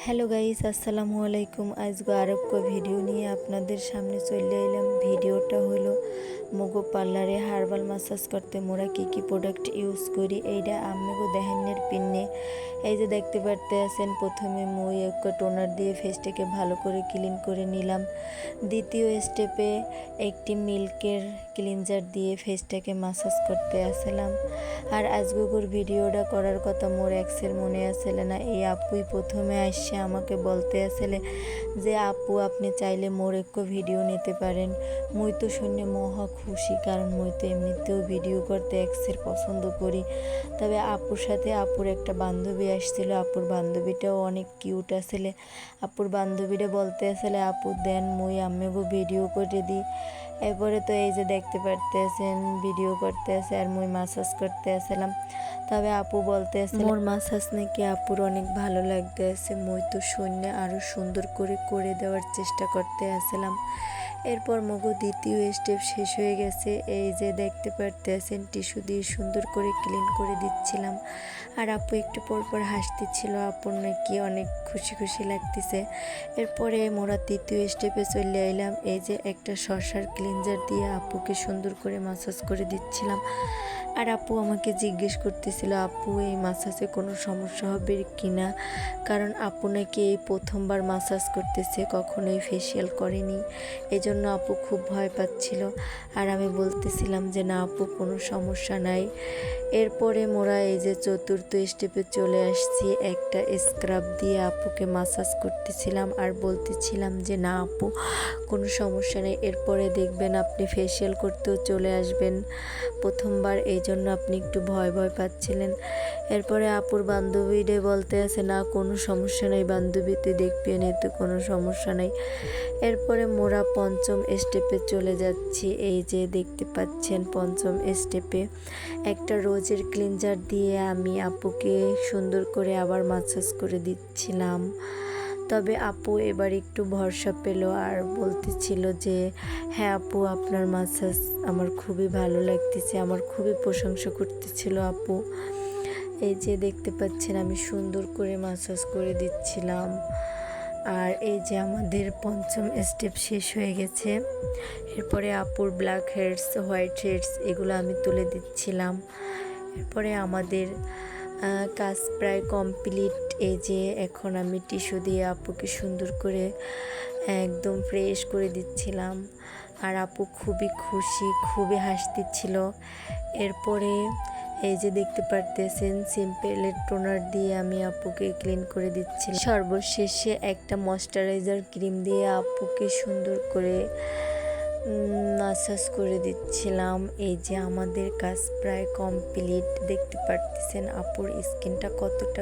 Hello guys, আসসালামু আলাইকুম। আজকে আরেকটা ভিডিও নিয়ে আপনাদের সামনে চলে এলাম। ভিডিওটা হলো মগো পার্লারে হার্বাল ম্যাসাজ করতে মোরা কি প্রোডাক্ট ইউজ করি এইটা আমিগো দেখানোর পিন্নে। এই যে দেখতে পারতে আছেন, প্রথমে মুই একটা টোনার দিয়ে ফেসটাকে ভালো করে ক্লিন করে নিলাম। দ্বিতীয় স্টেপে একটি মিল্কের ক্লিনজার দিয়ে ফেসটাকে ম্যাসাজ করতে আসলাম। আর আজগুর ভিডিওটা করার কথা মোর এক্সের মনে আসলে না। এই আপুই প্রথমে আসছে আমাকে বলতে আসলে যে আপু আপনি চাইলে মোর একটু ভিডিও নিতে পারেন। মুই তো শুনে মহা খুশি, কারণ মুই তো এমনিতেও ভিডিও করতে এক্সের পছন্দ করি। তবে আপুর সাথে আপুর একটা বান্ধবী আসছিল, আপুর বান্ধবীটাও অনেক কিউট আসলে। আপুর বান্ধবীরা বলতে আসলে আপু দেন মুই আমিগো ভিডিও করে দিই। এরপরে তো এই যে দেখতে পারতেছেন ভিডিও করতে আছে আর মুই ম্যাসাজ করতে আসলাম। তবে আপু বলতে আছে মোর ম্যাসাজ নাকি আপুর অনেক ভালো লাগতে আছে। মুই তো শূন্য আরও সুন্দর করে দেওয়ার চেষ্টা করতে আসলাম। এরপর মগো দ্বিতীয় স্টেপ শেষ হয়ে গেছে। এই যে দেখতে পারতেছেন টিস্যু দিয়ে সুন্দর করে ক্লিন করে দিচ্ছিলাম। আর আপু একটু পরপর হাসতেছিল, আপুর নাকি অনেক খুশি লাগতেছে। এরপরে মোরা তৃতীয় স্টেপে চলে এলাম। এই যে একটা শসার ক্লিনজার দিয়ে আপুকে সুন্দর করে ম্যাসাজ করে দিচ্ছিলাম। আর আপু আমাকে জিজ্ঞেস করতেছিল আপু এই ম্যাসাজে কোনো সমস্যা হবে কি না, কারণ আপু নাকি এই প্রথমবার ম্যাসাজ করতেছে, কখনোই ফেসিয়াল করেনি। এই জন্য আপু খুব ভয় পাচ্ছিল। আর আমি বলতেছিলাম যে না আপু কোনো সমস্যা নাই। এরপরে মোরা এই যে চতুর্থ স্টেপে চলে আসছি। একটা স্ক্রাব দিয়ে আপুকে ম্যাসাজ করতেছিলাম আর বলতেছিলাম যে না আপু কোনো সমস্যা নেই, এরপরে দেখবেন আপনি ফেসিয়াল করতেও চলে আসবেন প্রথমবার, এই জন্য আপনি একটু ভয় পাচ্ছিলেন। এরপরে আপুর বান্ধবীরে বলতে আছে না কোনো সমস্যা নেই বান্ধবীতে দেখবি নে তো কোনো সমস্যা নেই। এরপরে মোরা পঞ্চম স্টেপে চলে যাচ্ছি। এই যে দেখতে পাচ্ছেন পঞ্চম স্টেপে একটা রোজের ক্লিনজার দিয়ে আমি আপুকে সুন্দর করে আবার ম্যাসাজ করে দিচ্ছিলাম। তবে আপু এবার একটু ভরসা পেল আর বলতেছিল যে হ্যাঁ আপু আপনার ম্যাসাজ আমার খুবই ভালো লাগতেছে, আমার খুবই প্রশংসা করতেছিল আপু। এই যে দেখতে পাচ্ছেন আমি সুন্দর করে ম্যাসাজ করে দিচ্ছিলাম। আর এই যে আমাদের পঞ্চম স্টেপ শেষ হয়ে গেছে। এরপরে আপুর ব্ল্যাক হেডস, হোয়াইট হেডস এগুলো আমি তুলে দিচ্ছিলাম। এরপরে আমাদের কাজ প্রায় কমপ্লিট। এই যে এখন আমি টিস্যু দিয়ে আপুকে সুন্দর করে একদম ফ্রেশ করে দিচ্ছিলাম। আর আপু খুবই খুশি, খুবই হাসতেছিল। এরপরে এই যে দেখতে পারতেছেন সিম্পলের টোনার দিয়ে আমি আপুকে ক্লিন করে দিচ্ছি। সর্বশেষে একটা ময়শ্চারাইজার ক্রিম দিয়ে আপুকে সুন্দর করে ম্যাসাজ করে দিচ্ছিলাম। এই যে আমাদের কাজ প্রায় কমপ্লিট। দেখতে পারতেছেন আপুর স্কিনটা কতটা